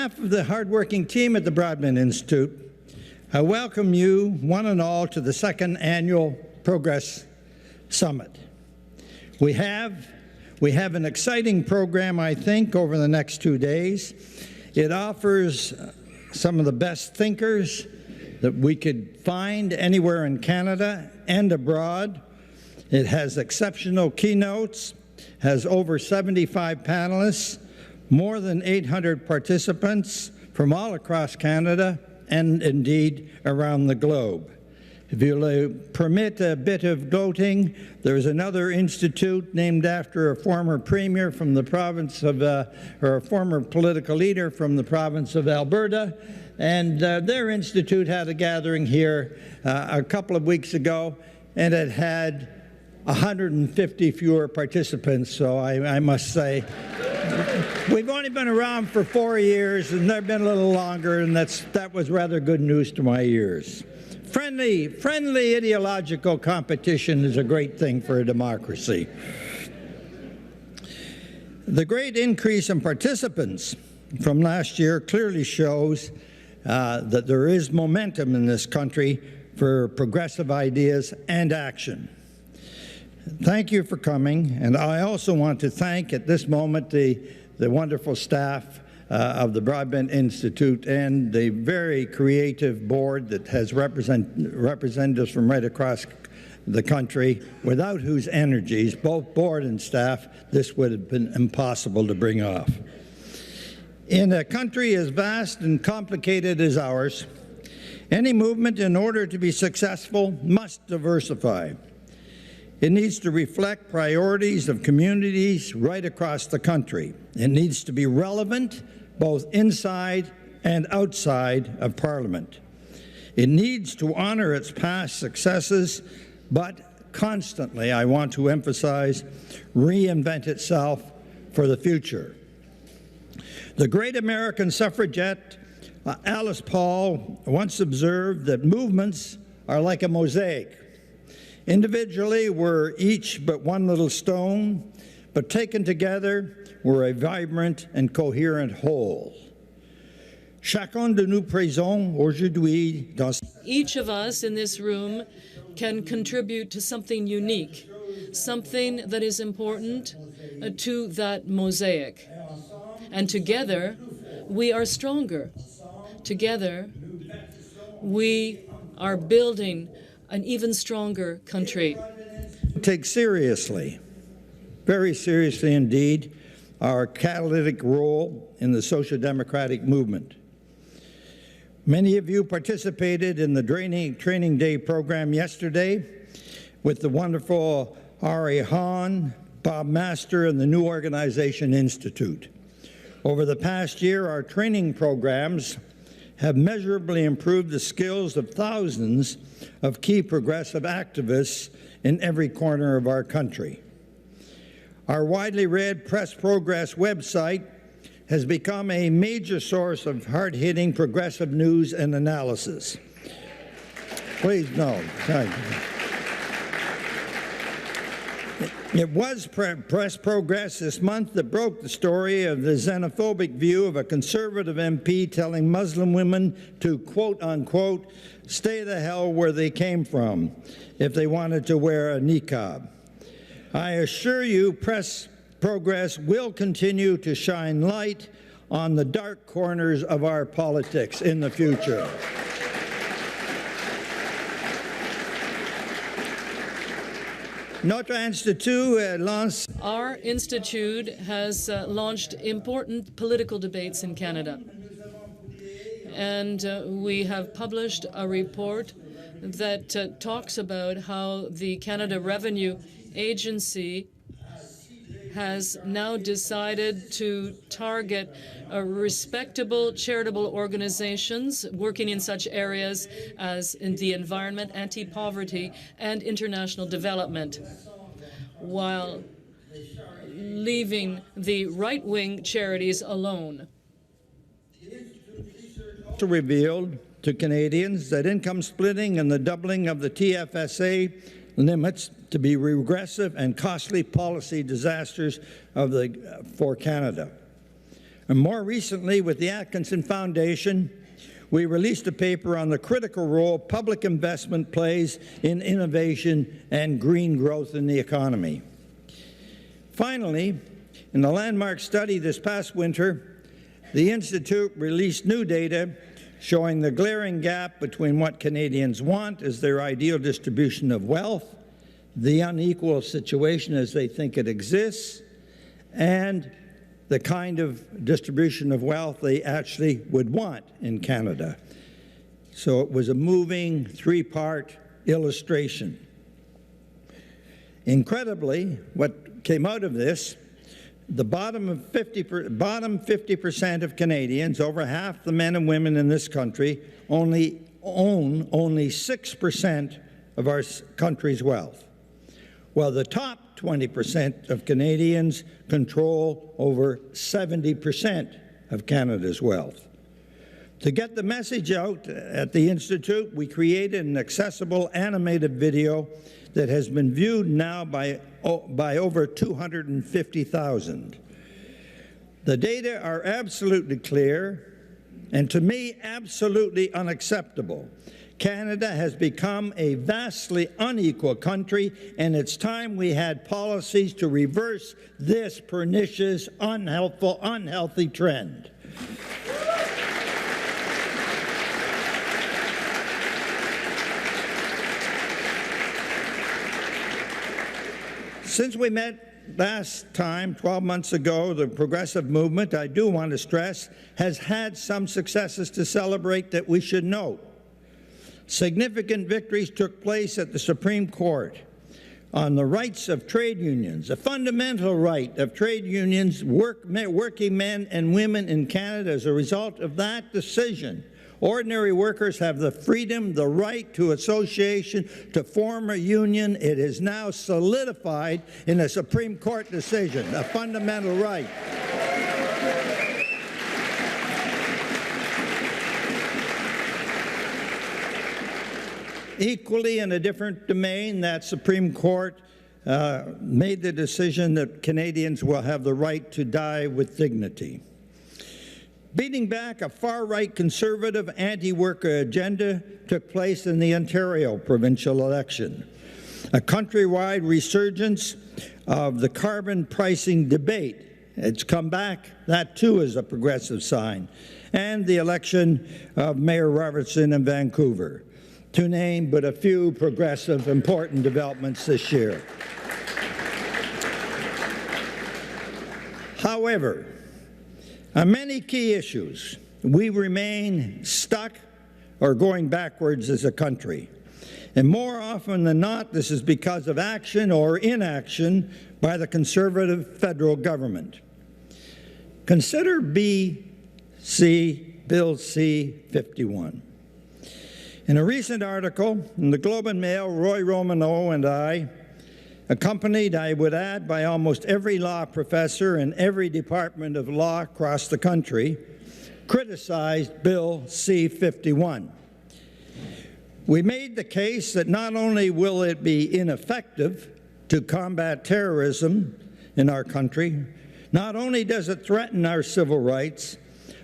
behalf of the hardworking team at the Broadbent Institute, I welcome you, one and all, to the second annual Progress Summit. We have an exciting program, I think, over the next 2 days. It offers some of the best thinkers that we could find anywhere in Canada and abroad. It has exceptional keynotes, has over 75 panelists, more than 800 participants from all across Canada and indeed around the globe. If you'll permit a bit of gloating, there's another institute named after a former premier from the province of, or a former political leader from the province of Alberta, and their institute had a gathering here a couple of weeks ago, and it had 150 fewer participants, so I must say, we've only been around for 4 years, and they've been a little longer, and that was rather good news to my ears. Friendly ideological competition is a great thing for a democracy. The great increase in participants from last year clearly shows that there is momentum in this country for progressive ideas and action. Thank you for coming, and I also want to thank at this moment the wonderful staff of the Broadbent Institute and the very creative board that has representatives from right across the country, without whose energies, both board and staff, this would have been impossible to bring off. In a country as vast and complicated as ours, any movement, in order to be successful, must diversify. It needs to reflect priorities of communities right across the country. It needs to be relevant both inside and outside of Parliament. It needs to honor its past successes, but constantly, I want to emphasize, reinvent itself for the future. The great American suffragette Alice Paul once observed that movements are like a mosaic. Individually, we're each but one little stone, but taken together, we're a vibrant and coherent whole. Chacun de nous présents aujourd'hui dans... Each of us in this room can contribute to something unique, something that is important to that mosaic. And together, we are stronger. Together, we are building an even stronger country. Take seriously, very seriously indeed, our catalytic role in the social democratic movement. Many of you participated in the training day program yesterday with the wonderful Ari Hahn, Bob Master, and the New Organization Institute. Over the past year, our training programs have measurably improved the skills of thousands of key progressive activists in every corner of our country. Our widely read Press Progress website has become a major source of hard-hitting progressive news and analysis. Please, no. It was Press Progress this month that broke the story of the xenophobic view of a conservative MP telling Muslim women to, quote unquote, stay the hell where they came from if they wanted to wear a niqab. I assure you, Press Progress will continue to shine light on the dark corners of our politics in the future. Our institute has launched important political debates in Canada. And we have published a report that talks about how the Canada Revenue Agency has now decided to target respectable charitable organizations working in such areas as in the environment, anti-poverty, and international development, while leaving the right-wing charities alone. Revealed to Canadians that income splitting and the doubling of the TFSA limits to be regressive and costly policy disasters for Canada. And more recently, with the Atkinson Foundation, we released a paper on the critical role public investment plays in innovation and green growth in the economy. Finally, in the landmark study this past winter, the Institute released new data showing the glaring gap between what Canadians want as their ideal distribution of wealth, the unequal situation as they think it exists, and the kind of distribution of wealth they actually would want in Canada. So it was a moving three-part illustration. Incredibly, what came out of this, the bottom 50% of Canadians, over half the men and women in this country, only 6% of our country's wealth, while the top 20% of Canadians control over 70% of Canada's wealth. To get the message out at the Institute, we created an accessible animated video that has been viewed now by over 250,000. The data are absolutely clear, and to me, absolutely unacceptable. Canada has become a vastly unequal country, and it's time we had policies to reverse this pernicious, unhealthy trend. Since we met last time, 12 months ago, the progressive movement, I do want to stress, has had some successes to celebrate that we should note. Significant victories took place at the Supreme Court on the rights of trade unions, a fundamental right of trade unions, working men and women in Canada. As a result of that decision, ordinary workers have the freedom, the right to association, to form a union. It is now solidified in a Supreme Court decision, a fundamental right. Equally, in a different domain, that Supreme Court made the decision that Canadians will have the right to die with dignity. Beating back a far-right conservative anti-worker agenda took place in the Ontario provincial election. A countrywide resurgence of the carbon pricing debate. It's come back. That, too, is a progressive sign. And the election of Mayor Robertson in Vancouver, to name but a few progressive important developments this year. However, on many key issues, we remain stuck or going backwards as a country. And more often than not, this is because of action or inaction by the Conservative federal government. Consider Bill C-51. In a recent article in the Globe and Mail, Roy Romano and I, accompanied, I would add, by almost every law professor in every department of law across the country, criticized Bill C-51. We made the case that not only will it be ineffective to combat terrorism in our country, not only does it threaten our civil rights,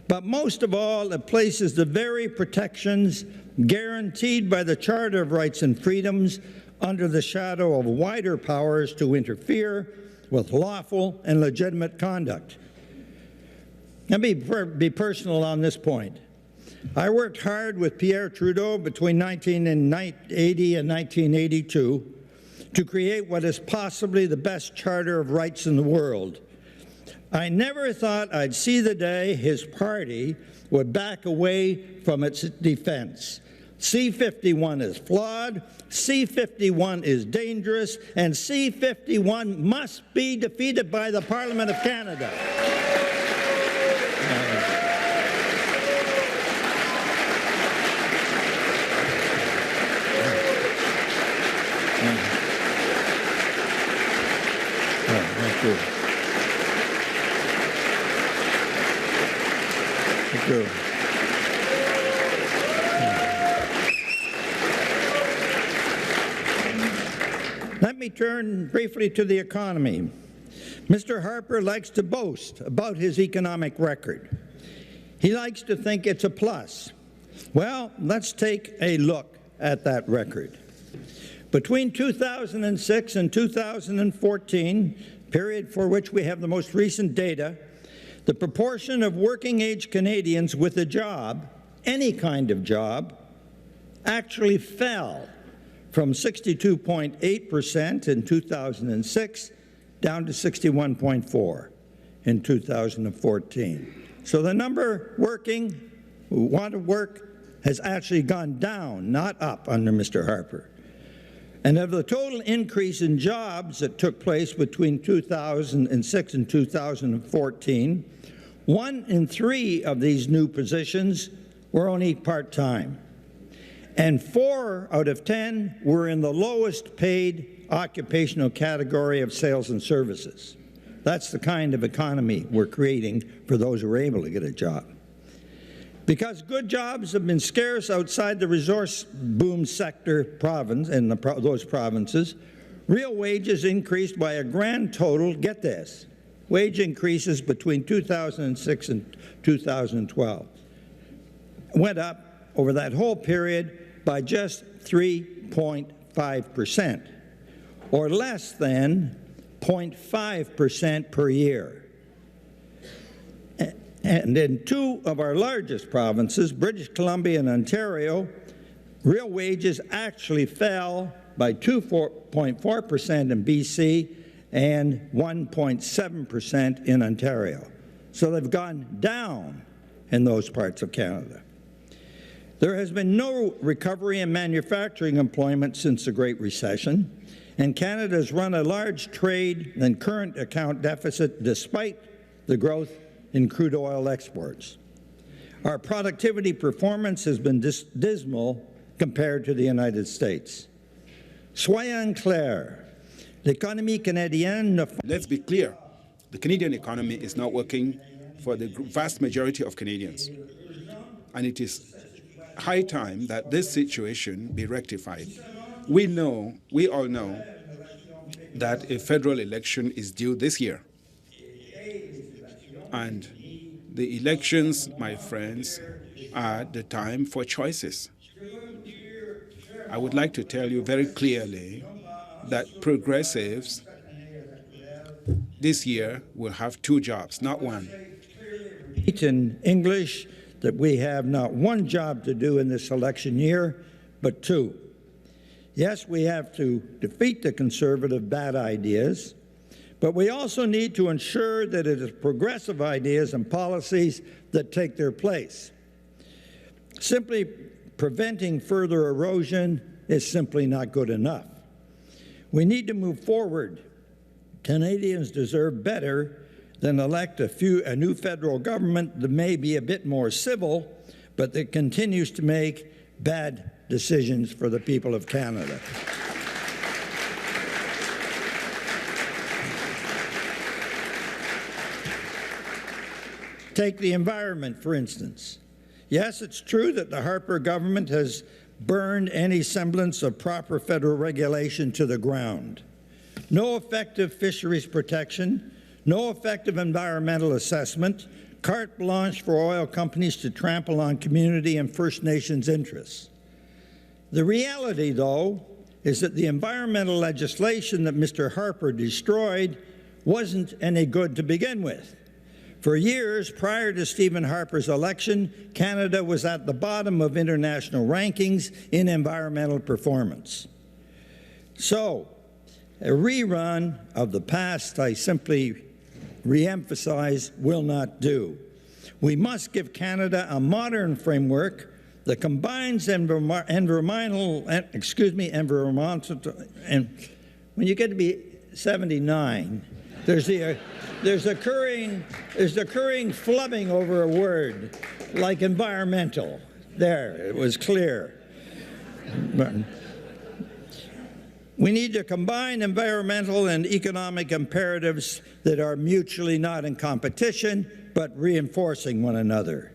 but most of all, it places the very protections guaranteed by the Charter of Rights and Freedoms under the shadow of wider powers to interfere with lawful and legitimate conduct. Let me be personal on this point. I worked hard with Pierre Trudeau between 1980 and 1982 to create what is possibly the best Charter of Rights in the world. I never thought I'd see the day his party would back away from its defense. C-51 is flawed, C-51 is dangerous, and C-51 must be defeated by the Parliament of Canada. Thank you. Thank you. Let me turn briefly to the economy. Mr. Harper likes to boast about his economic record. He likes to think it's a plus. Well, let's take a look at that record. Between 2006 and 2014, period for which we have the most recent data, the proportion of working-age Canadians with a job, any kind of job, actually fell from 62.8% in 2006 down to 61.4% in 2014. So the number working, who want to work, has actually gone down, not up under Mr. Harper. And of the total increase in jobs that took place between 2006 and 2014, 1 in 3 of these new positions were only part-time. And 4 out of 10 were in the lowest paid occupational category of sales and services. That's the kind of economy we're creating for those who are able to get a job. Because good jobs have been scarce outside the resource boom sector province in those provinces, real wages increased by a grand total, get this, wage increases between 2006 and 2012 went up over that whole period by just 3.5%, or less than 0.5% per year. And in 2 of our largest provinces, British Columbia and Ontario, real wages actually fell by 2.4% in BC and 1.7% in Ontario. So they've gone down in those parts of Canada. There has been no recovery in manufacturing employment since the Great Recession, and Canada has run a large trade and current account deficit despite the growth in crude oil exports. Our productivity performance has been dismal compared to the United States. Soyons clairs, l'économie canadienne... Let's be clear. The Canadian economy is not working for the vast majority of Canadians. And it is high time that this situation be rectified. We all know that a federal election is due this year. And the elections, my friends, are the time for choices. I would like to tell you very clearly that progressives this year will have 2 jobs, not 1. In English, that we have not 1 job to do in this election year, but 2. Yes, we have to defeat the conservative bad ideas, but we also need to ensure that it is progressive ideas and policies that take their place. Simply preventing further erosion is simply not good enough. We need to move forward. Canadians deserve better than elect a new federal government that may be a bit more civil, but that continues to make bad decisions for the people of Canada. Take the environment, for instance. Yes, it's true that the Harper government has burned any semblance of proper federal regulation to the ground. No effective fisheries protection, no effective environmental assessment, carte blanche for oil companies to trample on community and First Nations interests. The reality, though, is that the environmental legislation that Mr. Harper destroyed wasn't any good to begin with. For years prior to Stephen Harper's election, Canada was at the bottom of international rankings in environmental performance. So, a rerun of the past, I simply re-emphasize, will not do. We must give Canada a modern framework that combines environmental, and when you get to be 79, there's occurring flubbing over a word like environmental. There, it was clear. We need to combine environmental and economic imperatives that are mutually not in competition, but reinforcing one another.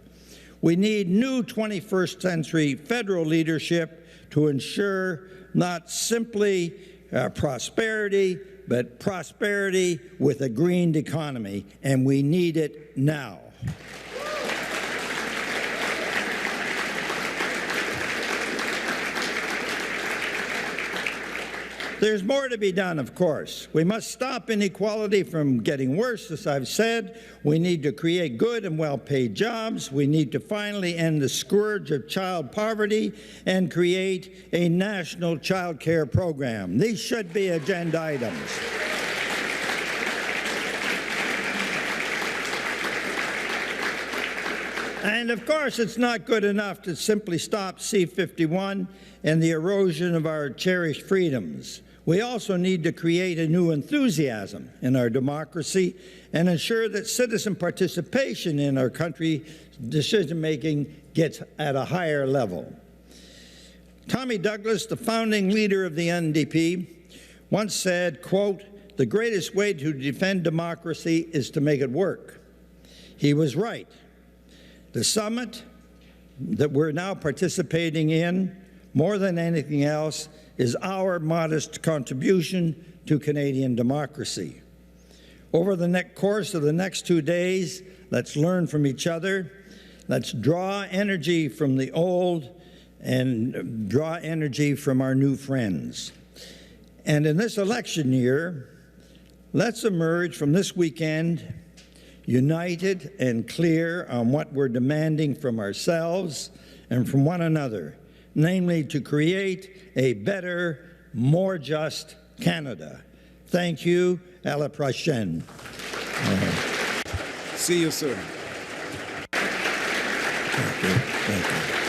We need new 21st century federal leadership to ensure not simply prosperity, but prosperity with a green economy, and we need it now. There's more to be done, of course. We must stop inequality from getting worse, as I've said. We need to create good and well-paid jobs. We need to finally end the scourge of child poverty and create a national child care program. These should be agenda items. And of course, it's not good enough to simply stop C-51 and the erosion of our cherished freedoms. We also need to create a new enthusiasm in our democracy and ensure that citizen participation in our country's decision-making gets at a higher level. Tommy Douglas, the founding leader of the NDP, once said, quote, "The greatest way to defend democracy is to make it work." He was right. The summit that we're now participating in, more than anything else, is our modest contribution to Canadian democracy. Over the course of the next 2 days, let's learn from each other. Let's draw energy from the old and draw energy from our new friends. And in this election year, let's emerge from this weekend united and clear on what we're demanding from ourselves and from one another, namely to create a better, more just Canada. Thank you. À la prochaine. See you soon. Thank you. Thank you.